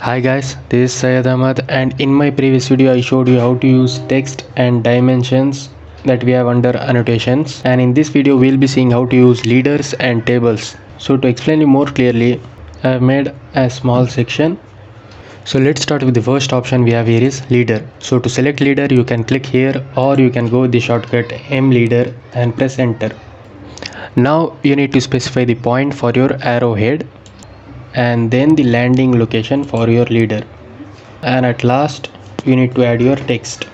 Hi guys, this is Syed Ahmad, and in my previous video I showed you how to use text and dimensions that we have under annotations, and in this video we'll be seeing how to use leaders and tables. So to explain you more clearly, I have made a small section. So let's start with the first option we have here is leader. So to select leader you can click here, or you can go with the shortcut M leader and press enter. Now you need to specify the point for your arrowhead and then the landing location for your leader, and at last you need to add your text.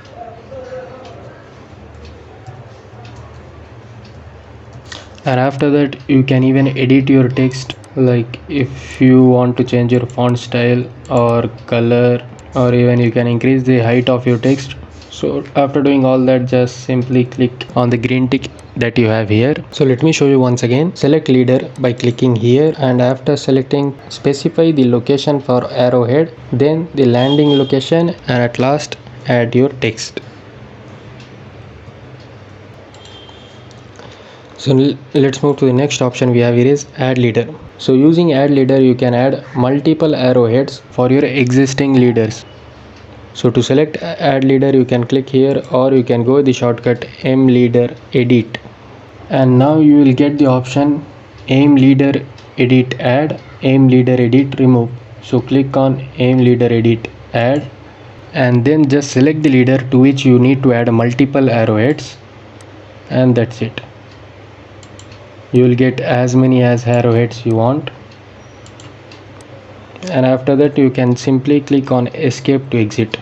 And after that you can even edit your text, like if you want to change your font style or color, or even you can increase the height of your text. So after doing all that, just simply click on the green tick that you have here. So let me show you once again. Select leader by clicking here, and after selecting, specify the location for arrowhead, then the landing location, and at last add your text. So let's move to the next option we have here is add leader. So using add leader you can add multiple arrowheads for your existing leaders. So to select add leader you can click here, or you can go with the shortcut M leader edit, and now you will get the option M leader edit add, M leader edit remove. So click on M leader edit add, and then just select the leader to which you need to add multiple arrowheads, and that's it. You will get as many as arrowheads you want, and after that you can simply click on escape to exit.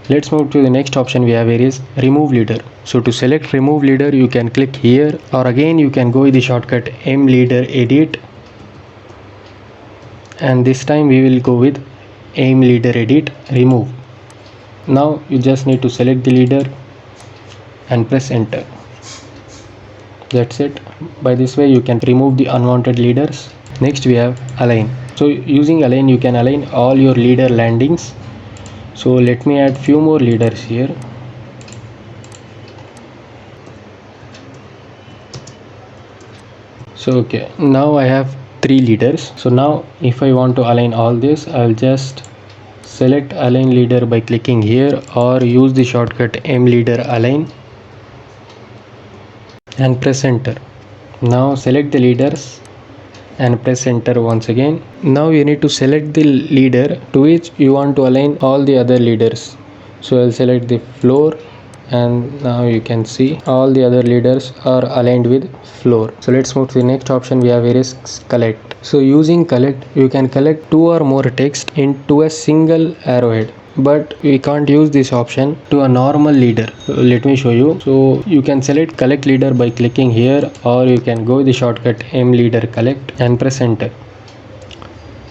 Let's move to the next option we have here is remove leader. So to select remove leader you can click here, or again you can go with the shortcut M leader edit, and this time we will go with M leader edit remove. Now you just need to select the leader and press enter. That's it. By this way you can remove the unwanted leaders. Next we have align. So using align you can align all your leader landings. So let me add few more leaders here. So okay, now I have 3 leaders. So now if I want to align all this, I'll just select align leader by clicking here, or use the shortcut M leader align and press enter. Now select the leaders and press enter once again. Now you need to select the leader to which you want to align all the other leaders. So I'll select the floor, and now you can see all the other leaders are aligned with floor. So let's move to the next option we have here is collect. So using collect you can collect 2 or more text into a single arrowhead, but we can't use this option to a normal leader. Let me show you. So you can select collect leader by clicking here, or you can go with the shortcut M leader collect and press enter.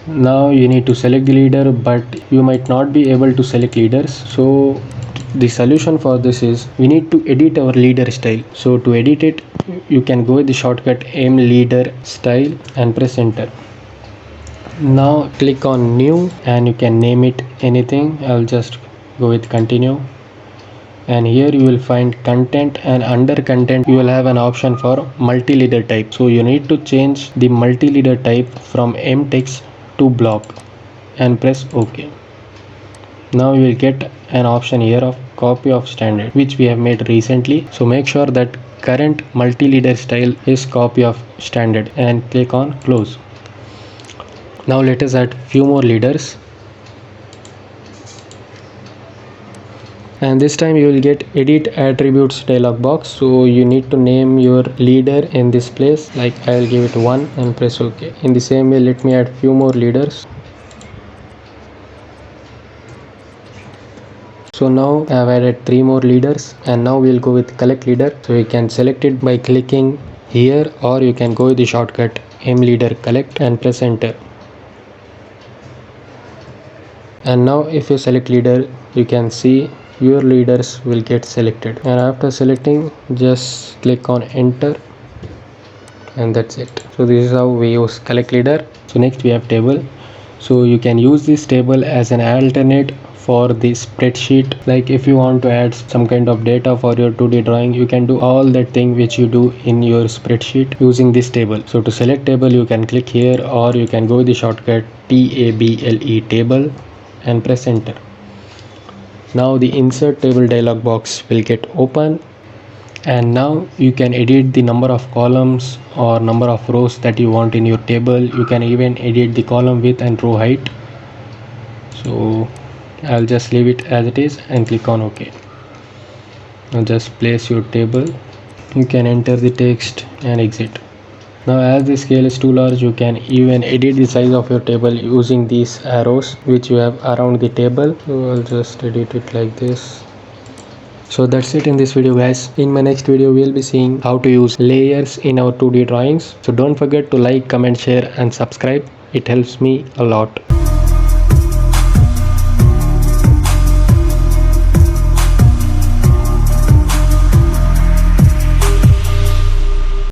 Now you need to select the leader, but you might not be able to select leaders. So the solution for this is we need to edit our leader style. So to edit it you can go with the shortcut M leader style and press enter. Now click on new, and you can name it anything. I'll just go with continue, and here you will find content, and under content you will have an option for multi-leader type. So you need to change the multi-leader type from M text to block and press OK. Now you will get an option here of copy of standard, which we have made recently. So make sure that current multi-leader style is copy of standard, and click on close. Now let us add few more leaders, and this time you will get edit attributes dialog box. So you need to name your leader in this place, like I will give it 1 and press OK. In the same way let me add few more leaders. So now I have added 3 more leaders, and now we'll go with collect leader. So you can select it by clicking here, or you can go with the shortcut M leader collect and press enter. And now if you select leader you can see your leaders will get selected, and after selecting just click on enter, and that's it. So this is how we use collect leader. So next we have table. So you can use this table as an alternate for the spreadsheet. Like if you want to add some kind of data for your 2D drawing, you can do all that thing which you do in your spreadsheet using this table. So to select table, you can click here, or you can go with the shortcut TABLE table and press enter. Now the insert table dialog box will get open, and now you can edit the number of columns or number of rows that you want in your table. You can even edit the column width and row height. So I'll just leave it as it is and click on OK. Now just place your table. You can enter the text and exit. Now as the scale is too large, you can even edit the size of your table using these arrows which you have around the table. So I'll just edit it like this. So that's it in this video, guys. In my next video, we'll be seeing how to use layers in our 2D drawings. So don't forget to like, comment, share and subscribe. It helps me a lot.